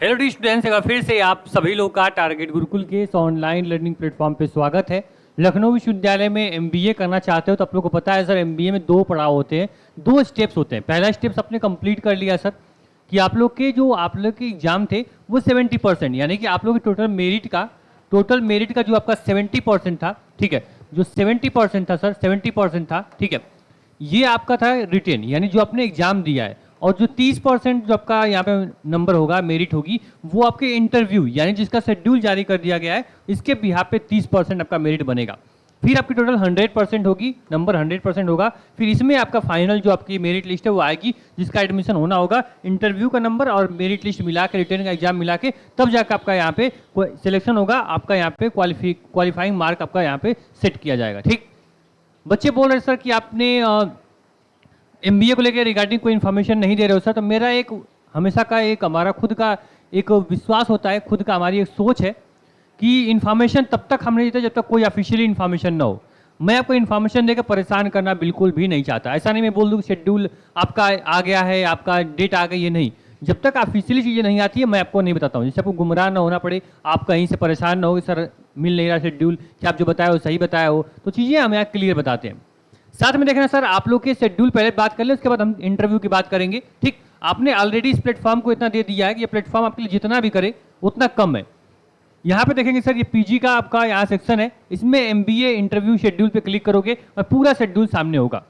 Hello D students, एक बार फिर से आप सभी लोग का टारगेट गुरुकुल के इस ऑनलाइन लर्निंग प्लेटफॉर्म पे स्वागत है। लखनऊ विश्वविद्यालय में एमबीए करना चाहते हो तो आप लोग को पता है सर, एमबीए में दो पड़ाव होते हैं, दो स्टेप्स होते हैं। पहला स्टेप्स आपने कंप्लीट कर लिया सर कि आप लोग के एग्जाम थे वो 70%, यानी कि आप लोग के टोटल मेरिट का जो आपका 70% था, ठीक है, जो 70% था सर, 70% था, ठीक है, ये आपका था रिटेन, यानी जो आपने एग्जाम दिया है। और जो 30% जो आपका यहाँ पे नंबर होगा, मेरिट होगी, वो आपके इंटरव्यू यानी जिसका शेड्यूल जारी कर दिया गया है, इसके बिहाफ पे 30% आपका मेरिट बनेगा। फिर आपकी टोटल 100% होगी, नंबर 100% होगा। फिर इसमें आपका फाइनल जो आपकी मेरिट लिस्ट है वो आएगी, जिसका एडमिशन होना होगा, इंटरव्यू का नंबर और मेरिट लिस्ट मिला के, रिटर्न का एग्जाम मिला के, तब जाकर आपका यहाँ पे सिलेक्शन होगा, आपका यहाँ पे क्वालिफाइंग मार्क आपका यहाँ पे सेट किया जाएगा। ठीक, बच्चे बोल रहे सर कि आपने एमबीए को लेकर रिगार्डिंग कोई इन्फॉर्मेशन नहीं दे रहे हो सर। तो मेरा एक हमेशा का एक हमारा खुद का एक विश्वास होता है, खुद का हमारी एक सोच है कि इन्फॉर्मेशन तब तक हम नहीं देते जब तक कोई ऑफिशियली इन्फॉर्मेशन ना हो। मैं आपको इन्फॉर्मेशन देकर परेशान करना बिल्कुल भी नहीं चाहता। ऐसा नहीं मैं बोल दूँ शेड्यूल आपका आ गया है, आपका डेट आ गई है, नहीं। जब तक ऑफिशियली चीज़ें नहीं आती है मैं आपको नहीं बताता हूँ, जिससे आपको गुमराह ना होना पड़े, आप कहीं से परेशान ना हो कि सर मिल नहीं रहा शेड्यूल, कि आप जो बताए हो सही बताया हो। तो चीज़ें हम यहाँ क्लियर बताते हैं। साथ में देखना सर, आप लोग के शेड्यूल पहले बात कर ले, उसके बाद हम इंटरव्यू की बात करेंगे। ठीक, आपने ऑलरेडी इस प्लेटफॉर्म को इतना दे दिया है कि ये प्लेटफॉर्म आपके लिए जितना भी करे उतना कम है। यहाँ पे देखेंगे सर, ये पीजी का आपका यहाँ सेक्शन है, इसमें एमबीए इंटरव्यू शेड्यूल पे क्लिक करोगे और पूरा शेड्यूल सामने होगा।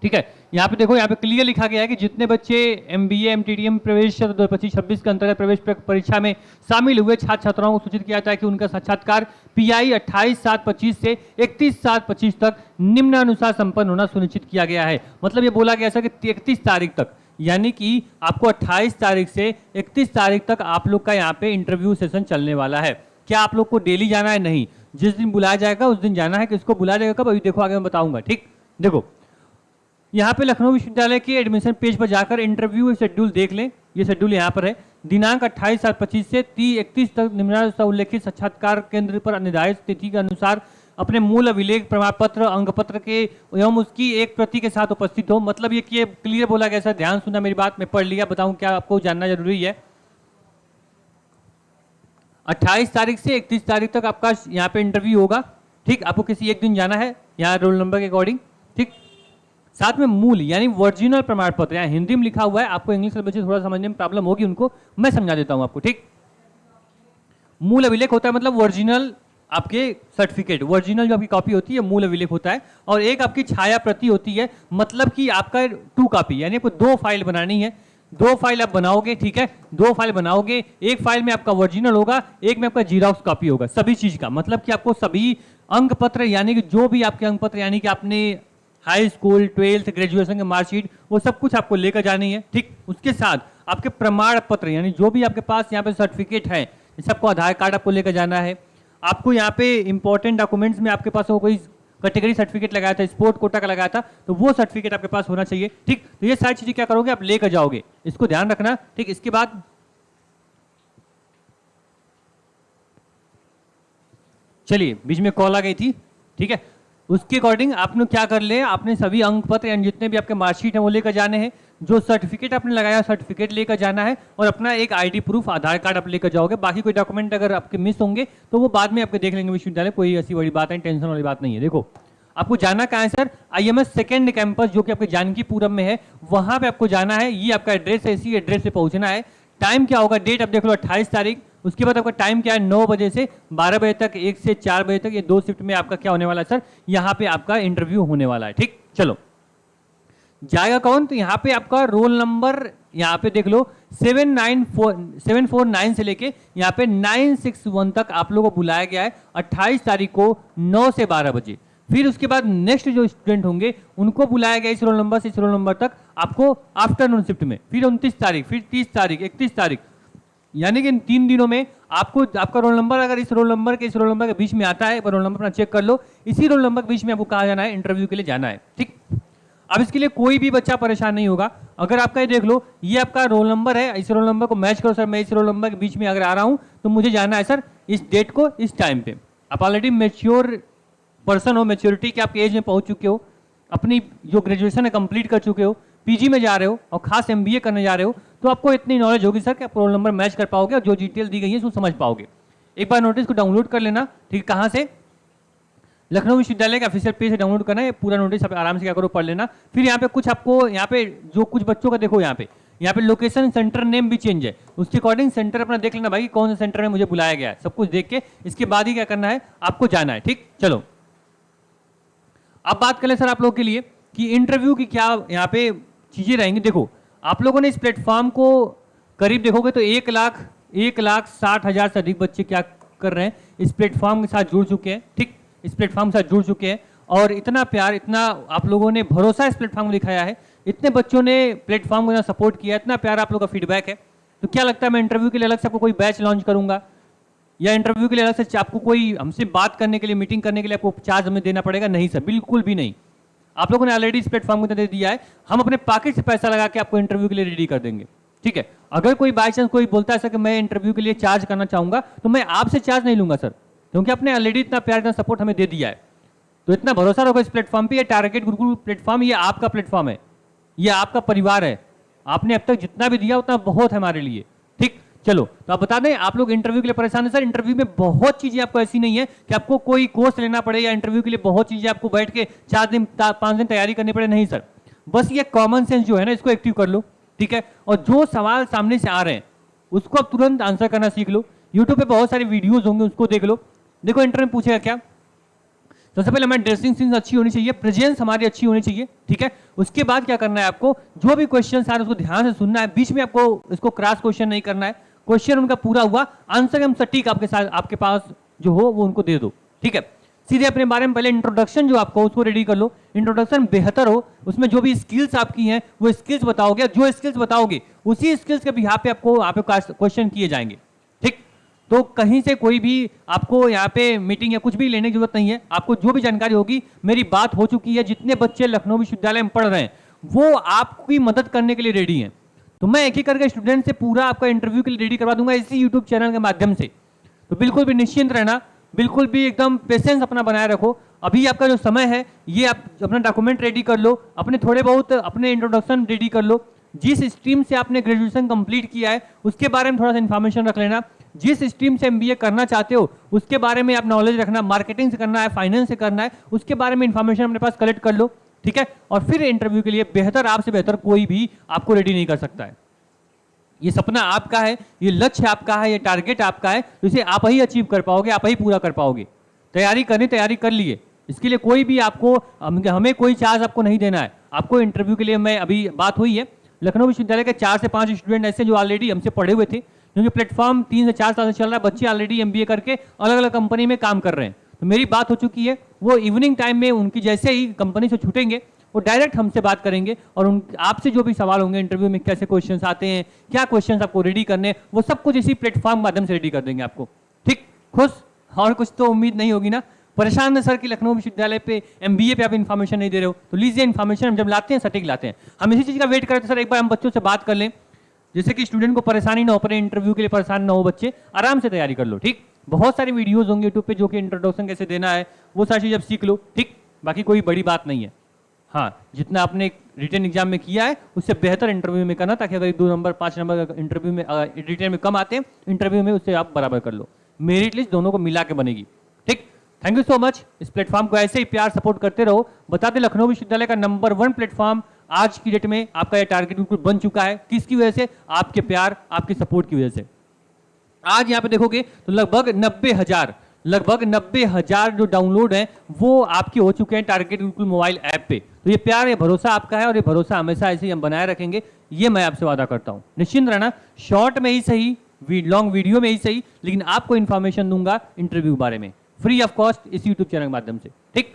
ठीक है, यहाँ पे देखो, यहाँ पे क्लियर लिखा गया है कि जितने बच्चे एमबीए एमटीडीएम प्रवेश 2025-26 के अंतर्गत प्रवेश परीक्षा में शामिल हुए छात्र छात्राओं को सूचित किया जाता है कि उनका साक्षात्कार पीआई 28/7/25 से 31/7/25 तक निम्नानुसार संपन्न होना सुनिश्चित किया गया है। मतलब ये बोला गया सर कि 31 तारीख तक, यानी कि आपको 28 तारीख से 31 तारीख तक आप लोग का यहाँ पे इंटरव्यू सेशन चलने वाला है। क्या आप लोग को डेली जाना है? नहीं, जिस दिन बुलाया जाएगा उस दिन जाना है। किसको बुलाया जाएगा कब, अभी देखो आगे मैं बताऊंगा। ठीक, देखो यहाँ पे लखनऊ विश्वविद्यालय के एडमिशन पेज पर जाकर इंटरव्यू शेड्यूल देख लें। ये शेड्यूल यहाँ पर है, दिनांक 28/7/25 से 30/31 तक निम्नानुसार उल्लेखित साक्षात्कार केंद्र पर निर्धारित तिथि के अनुसार अपने मूल अभिलेख प्रमाण पत्र अंक पत्र के एवं उसकी एक प्रति के साथ उपस्थित हो। मतलब ये कि क्लियर बोला गया सर, ध्यान सुनना मेरी बात, मैं पढ़ लिया, बताऊं क्या आपको जानना जरूरी है। 28 तारीख से 31 तारीख तक आपका यहाँ पे इंटरव्यू होगा। ठीक, आपको किसी एक दिन जाना है यहाँ रोल नंबर के अकॉर्डिंग। ठीक, साथ में मूल यानी ओरिजिनल प्रमाण पत्र, यहाँ हिंदी में लिखा हुआ है, आपको इंग्लिश में बच्चे थोड़ा समझने में प्रॉब्लम होगी, उनको मैं समझा देता हूँ आपको। ठीक, मूल अभिलेख होता है मतलब ओरिजिनल आपके सर्टिफिकेट, ओरिजिनल जो आपकी कॉपी होती है मूल अभिलेख होता है। और एक आपकी छाया प्रति होती है, मतलब कि आपका 2 कॉपी, यानी आपको 2 फाइल बनानी है। 2 फाइल आप बनाओगे, ठीक है, 2 फाइल बनाओगे, एक फाइल में आपका ओरिजिनल होगा, एक में आपका जीरोक्स कॉपी होगा सभी चीज का। मतलब कि आपको सभी अंक पत्र, यानी कि जो भी आपके अंक पत्र, यानी कि आपने हाई स्कूल 12th ग्रेजुएशन की मार्कशीट, वो सब कुछ आपको लेकर जानी है। ठीक, उसके साथ आपके प्रमाण पत्र, यानी जो भी आपके पास यहाँ पे सर्टिफिकेट है, सबको आधार कार्ड आपको लेकर जाना है। आपको यहाँ पे इंपॉर्टेंट डॉक्यूमेंट्स में आपके पास कोई कैटेगरी सर्टिफिकेट लगाया था, स्पोर्ट कोटा का लगाया था, तो वो सर्टिफिकेट आपके पास होना चाहिए। ठीक, तो ये सारी चीजें क्या करोगे, आप लेकर जाओगे, इसको ध्यान रखना। ठीक, इसके बाद चलिए, बीच में कॉल आ गई थी, ठीक है, उसके अकॉर्डिंग आपने क्या कर ले, आपने सभी अंक पत्र यानी जितने भी आपके मार्कशीट है वो लेकर जाने हैं, जो सर्टिफिकेट आपने लगाया सर्टिफिकेट लेकर जाना है, और अपना एक आईडी प्रूफ आधार कार्ड आप लेकर जाओगे। बाकी कोई डॉक्यूमेंट अगर आपके मिस होंगे तो वो बाद में आपके देख लेंगे विश्वविद्यालय, कोई ऐसी बड़ी बात है, टेंशन वाली बात नहीं है। देखो, आपको जाना कहाँ है सर, आईएमएस सेकेंड कैंपस जो कि आपके जानकीपुरम में है, वहां पे आपको जाना है। ये आपका एड्रेस है, इसी एड्रेस पे पहुंचना है। टाइम क्या होगा, डेट आप देख लो 28 तारीख। उसके बाद आपका टाइम क्या है, 9 बजे से 12 बजे तक, 1 से 4 बजे तक, ये 2 शिफ्ट में आपका क्या होने वाला है सर, यहाँ पे आपका इंटरव्यू होने वाला है। ठीक, चलो जाएगा कौन, तो यहाँ पे आपका रोल नंबर यहाँ पे देख लो 749 से लेके यहाँ पे 961 तक आप लोगों को बुलाया गया है 28 तारीख को 9 से 12 बजे। फिर उसके बाद नेक्स्ट जो स्टूडेंट होंगे उनको बुलाया गया इस रोल नंबर से इस रोल नंबर तक आपको आफ्टरनून शिफ्ट में। फिर 29 तारीख, फिर 30 तारीख, 31 तारीख, यानी कि इन 3 दिनों में आपको आपका रोल नंबर अगर इस रोल नंबर के बीच में आता है, रोल नंबर अपना चेक कर लो, इसी रोल नंबर के बीच में आपको कहा जाना है, इंटरव्यू के लिए जाना है। ठीक, अब इसके लिए कोई भी बच्चा परेशान नहीं होगा। अगर आपका ये देख लो, ये आपका रोल नंबर है, इस रोल नंबर को मैच करो सर, मैं इस रोल नंबर के बीच में अगर आ रहा हूं तो मुझे जाना है सर इस डेट को इस टाइम पे। आप ऑलरेडी मेच्योर पर्सन हो, मेच्योरिटी के आप एज में पहुंच चुके हो, अपनी जो ग्रेजुएशन है कंप्लीट कर चुके हो, पीजी में जा रहे हो और खास एमबीए करने जा रहे हो, तो आपको इतनी नॉलेज होगी सर कि आप रोल नंबर मैच कर पाओगे और जो डिटेल दी गई है उसको समझ पाओगे। एक बार नोटिस को डाउनलोड कर लेना, ठीक, कहाँ से, लखनऊ विश्वविद्यालय के ऑफिशियल पेज से डाउनलोड करना है। पूरा नोटिस आप आराम से क्या करो पढ़ लेना। फिर यहाँ पे कुछ आपको यहाँ पे जो कुछ बच्चों का देखो यहाँ पे लोकेशन सेंटर नेम भी चेंज है, उसके अकॉर्डिंग सेंटर अपना देख लेना भाई कौन से सेंटर में मुझे बुलाया गया है, सब कुछ देख के इसके बाद ही क्या करना है आपको जाना है। ठीक, चलो अब बात कर ले सर आप लोग के लिए कि इंटरव्यू की क्या यहाँ पे चीजें रहेंगी। देखो आप लोगों ने इस प्लेटफॉर्म को करीब देखोगे तो 1,60,000 से अधिक बच्चे क्या कर रहे हैं, इस प्लेटफॉर्म के साथ जुड़ चुके हैं। ठीक, इस प्लेटफॉर्म के साथ जुड़ चुके हैं और इतना प्यार, इतना आप लोगों ने भरोसा इस प्लेटफॉर्म को दिखाया है, इतने बच्चों ने प्लेटफॉर्म को सपोर्ट किया, इतना प्यार आप लोगों का फीडबैक है। तो क्या लगता है मैं इंटरव्यू के लिए अलग से आपको कोई बैच लॉन्च करूंगा या इंटरव्यू के लिए अलग से आपको कोई हमसे बात करने के लिए, मीटिंग करने के लिए आपको चार्ज हमें देना पड़ेगा? नहीं सर, बिल्कुल भी नहीं। आप लोगों ने ऑलरेडी इस प्लेटफॉर्म को दे दिया है, हम अपने पॉकेट से पैसा लगा के आपको इंटरव्यू के लिए रेडी कर देंगे। ठीक है, अगर कोई बाई चांस कोई बोलता है सर कि मैं इंटरव्यू के लिए चार्ज करना चाहूंगा तो मैं आपसे चार्ज नहीं लूंगा सर, क्योंकि आपने ऑलरेडी इतना प्यार, इतना सपोर्ट हमें दे दिया है। तो इतना भरोसा रखो इस प्लेटफॉर्म पे। ये टारगेट गुरुकुल प्लेटफॉर्म ये आपका प्लेटफॉर्म है, ये आपका परिवार है। आपने अब तक जितना भी दिया उतना बहुत है हमारे लिए। ठीक, चलो तो आप बता दें आप लोग इंटरव्यू के लिए परेशान है सर। इंटरव्यू में बहुत चीजें आपको ऐसी नहीं है कि आपको कोई कोर्स लेना पड़े या इंटरव्यू के लिए बहुत चीजें आपको बैठ के 4 दिन 5 दिन तैयारी करनी पड़े, नहीं सर। बस ये कॉमन सेंस जो है ना इसको एक्टिव कर लो, ठीक है, और जो सवाल सामने से आ रहे हैं उसको आप तुरंत आंसर करना सीख लो। यूट्यूब पे बहुत सारे वीडियोज होंगे, उसको देख लो। देखो इंटरव्यू में पूछेगा क्या, सबसे पहले हमारी ड्रेसिंग सेंस अच्छी होनी चाहिए, प्रेजेंस हमारी अच्छी होनी चाहिए। ठीक है, उसके बाद क्या करना है आपको, जो भी क्वेश्चन आ रहे हैं उसको ध्यान से सुनना है, बीच में आपको इसको क्रॉस क्वेश्चन नहीं करना है। क्वेश्चन उनका पूरा हुआ, आंसर हम सटीक आपके साथ आपके पास जो हो वो उनको दे दो। ठीक है, सीधे अपने बारे में पहले इंट्रोडक्शन जो आपको उसको रेडी कर लो। इंट्रोडक्शन बेहतर हो, उसमें जो भी स्किल्स आपकी हैं वो स्किल्स बताओगे, जो स्किल्स बताओगे उसी स्किल्स के भी यहाँ पे आपको क्वेश्चन किए जाएंगे। ठीक, तो कहीं से कोई भी आपको यहाँ पे मीटिंग या कुछ भी लेने की जरूरत नहीं है। आपको जो भी जानकारी होगी, मेरी बात हो चुकी है, जितने बच्चे लखनऊ विश्वविद्यालय में पढ़ रहे हैं वो आपकी मदद करने के लिए रेडी हैं। तो मैं एक ही करके स्टूडेंट से पूरा आपका इंटरव्यू के लिए रेडी करवा दूंगा इसी यूट्यूब चैनल के माध्यम से। तो बिल्कुल भी निश्चिंत रहना, बिल्कुल भी एकदम पेशेंस अपना बनाए रखो। अभी आपका जो समय है ये आप अपना डॉक्यूमेंट रेडी कर लो, अपने थोड़े बहुत अपने इंट्रोडक्शन रेडी कर लो। जिस स्ट्रीम से आपने ग्रेजुएशन कंप्लीट किया है उसके बारे में थोड़ा सा इन्फॉर्मेशन रख लेना। जिस स्ट्रीम से एमबीए करना चाहते हो उसके बारे में आप नॉलेज रखना, मार्केटिंग से करना है, फाइनेंस से करना है, उसके बारे में इन्फॉर्मेशन अपने पास कलेक्ट कर लो। ठीक है, और फिर इंटरव्यू के लिए बेहतर, आपसे बेहतर कोई भी आपको रेडी नहीं कर सकता है। ये सपना आपका है, ये लक्ष्य आपका है, ये टारगेट आपका है, तो इसे आप ही अचीव कर पाओगे, आप ही पूरा कर पाओगे। तैयारी करनी, तैयारी कर लिए, इसके लिए कोई भी आपको हमें कोई चार्ज आपको नहीं देना है। आपको इंटरव्यू के लिए मैं अभी बात हुई है, लखनऊ विश्वविद्यालय के 4 से 5 स्टूडेंट ऐसे जो ऑलरेडी हमसे पढ़े हुए थे, क्योंकि प्लेटफॉर्म 3 से 4 साल से चल रहा है, बच्चे ऑलरेडी एमबीए करके अलग अलग कंपनी में काम कर रहे हैं। तो मेरी बात हो चुकी है, वो इवनिंग टाइम में उनकी जैसे ही कंपनी से छूटेंगे वो डायरेक्ट हमसे बात करेंगे और आपसे जो भी सवाल होंगे इंटरव्यू में, कैसे क्वेश्चंस आते हैं, क्या क्वेश्चंस आपको रेडी करने, वो सब कुछ इसी प्लेटफॉर्म माध्यम से रेडी कर देंगे आपको। ठीक, खुश? और कुछ तो उम्मीद नहीं होगी ना? परेशान है सर कि लखनऊ विश्वविद्यालय पे एमबीए पे आप इन्फॉर्मेशन नहीं दे रहे हो, तो लीजिए इन्फॉर्मेशन। हम जब लाते हैं सटीक लाते हैं। हम इसी चीज़ का वेट करते हैं सर, एक बार हम बच्चों से बात कर लें, जैसे कि स्टूडेंट को परेशानी ना हो, अपने इंटरव्यू के लिए परेशान ना हो, बच्चे आराम से तैयारी कर लो। ठीक, बहुत सारी वीडियोज होंगे यूट्यूब पे जो कि इंट्रोडक्शन कैसे देना है वो सारी चीज़ आप सीख लो। ठीक, बाकी कोई बड़ी बात नहीं है। हाँ, जितना आपने रिटन एग्जाम में किया है उससे बेहतर इंटरव्यू में करना, ताकि अगर 2 नंबर 5 नंबर इंटरव्यू में रिटन में कम आते हैं, इंटरव्यू में उससे आप बराबर कर लो। मेरिट लिस्ट दोनों को मिला के बनेगी। ठीक, थैंक यू सो मच। इस प्लेटफॉर्म को ऐसे ही प्यार सपोर्ट करते रहो। बता दें लखनऊ विश्वविद्यालय का नंबर 1 प्लेटफॉर्म आज की डेट में आपका यह टारगेट बिल्कुल बन चुका है। किसकी वजह से? आपके प्यार, आपके सपोर्ट की वजह से। आज यहाँ पे देखोगे तो लगभग 90,000 जो डाउनलोड हैं वो आपके हो चुके हैं टारगेट बिल्कुल मोबाइल ऐप पे। तो ये प्यार, ये भरोसा आपका है और ये भरोसा हमेशा ऐसे ही हम बनाए रखेंगे, ये मैं आपसे वादा करता हूँ। निश्चिंत रहना, शॉर्ट में ही सही, लॉन्ग वीडियो में ही सही, लेकिन आपको इन्फॉर्मेशन दूंगा इंटरव्यू बारे में फ्री ऑफ कॉस्ट इस यूट्यूब चैनल के माध्यम से। ठीक,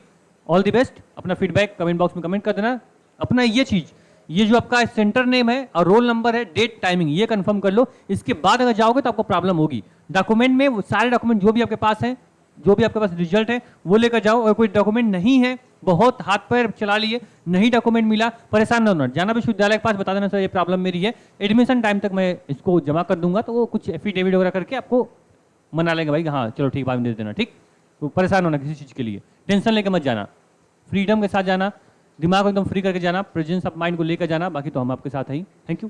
ऑल द बेस्ट। अपना फीडबैक कमेंट बॉक्स में कमेंट कर देना। अपना ये चीज़, ये जो आपका सेंटर नेम है और रोल नंबर है, डेट, टाइमिंग, ये कंफर्म कर लो। इसके बाद अगर जाओगे तो आपको प्रॉब्लम होगी। डॉक्यूमेंट में वो सारे डॉक्यूमेंट जो भी आपके पास हैं, जो भी आपके पास रिजल्ट है वो लेकर जाओ। और कोई डॉक्यूमेंट नहीं है, बहुत हाथ पैर चला लिए, नहीं डॉक्यूमेंट मिला, परेशान ना होना, जाना विश्वविद्यालय के पास, बता देना सर ये प्रॉब्लम मेरी है, एडमिशन टाइम तक मैं इसको जमा कर दूंगा। तो वो कुछ एफिडेविट वगैरह करके आपको मना लेंगे भाई, हाँ चलो ठीक, बाद में दे देना। ठीक, तो परेशान होना किसी चीज़ के लिए, टेंशन लेके मत जाना, फ्रीडम के साथ जाना, दिमाग को एकदम फ्री करके जाना, प्रेजेंस ऑफ माइंड को लेकर जाना। बाकी तो हम आपके साथ हैं। Thank you.